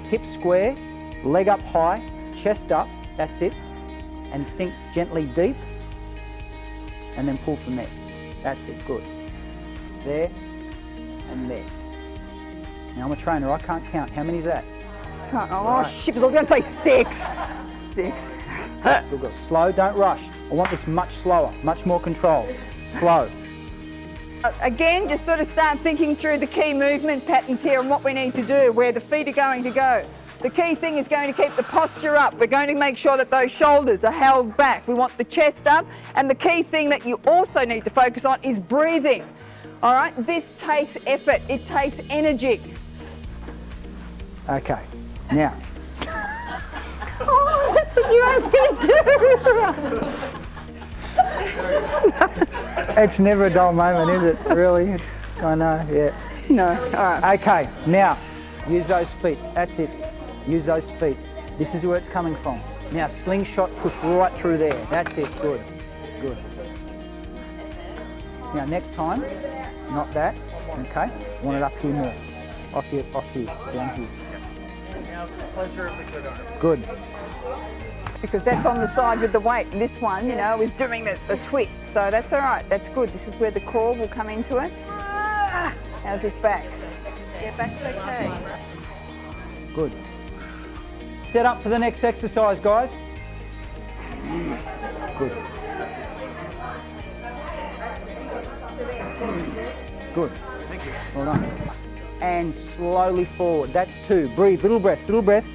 hips square, leg up high, chest up, that's it, and sink gently deep, and then pull from there. That's it, good. There, and there. Now I'm a trainer, I can't count. How many is that? Oh, Right. shit, I was going to say 6. 6. Good, good. Slow, don't rush. I want this much slower, much more control. Slow. Again, just sort of start thinking through the key movement patterns here and what we need to do, where the feet are going to go. The key thing is going to keep the posture up. We're going to make sure that those shoulders are held back. We want the chest up, and the key thing that you also need to focus on is breathing. All right, this takes effort, it takes energy. Okay, now. Oh, that's what you asked me to do. It's never a dull moment, is it? Really? I know, yeah. No, all right. Okay, now, use those feet. That's it. Use those feet. This is where it's coming from. Now, slingshot, push right through there. That's it, good, good. Now, next time, not that, okay? Want it up here more. Off here, down here. Now, closer of the good arm. Good. Because that's on the side with the weight. And this one, you know, is doing the twist. So that's all right, that's good. This is where the core will come into it. How's this back? Yeah, back's okay. Good. Set up for the next exercise, guys. Good. Good. Thank you. Well done. And slowly forward. That's 2. Breathe, little breaths.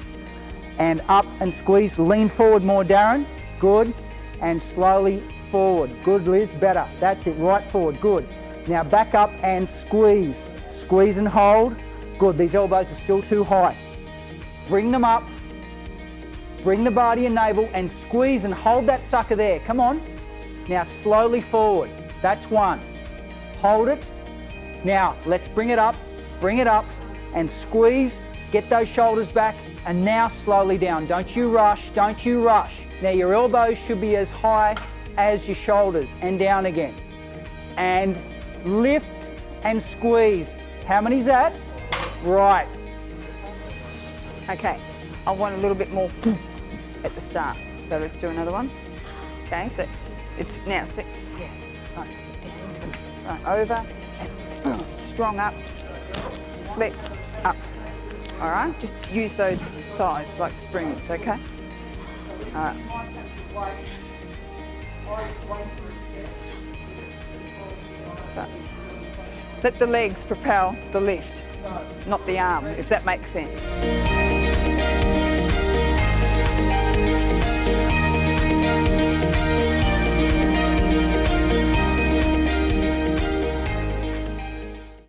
And up and squeeze. Lean forward more, Darren. Good. And slowly forward. Good, Liz. Better. That's it. Right forward. Good. Now back up and squeeze. Squeeze and hold. Good. These elbows are still too high. Bring them up. Bring the bar to your navel and squeeze and hold that sucker there. Come on. Now slowly forward. That's 1. Hold it. Now let's bring it up and squeeze. Get those shoulders back and now slowly down. Don't you rush, don't you rush. Now your elbows should be as high as your shoulders and down again. And lift and squeeze. How many is that? Right. Okay, I want a little bit more at the start. So let's do another one. Okay, so it's now, sit, yeah, right, sit down into it. Right, over, and strong up, flip, up. All right, just use those thighs like springs, okay? All right. So, let the legs propel the lift, not the arm, if that makes sense.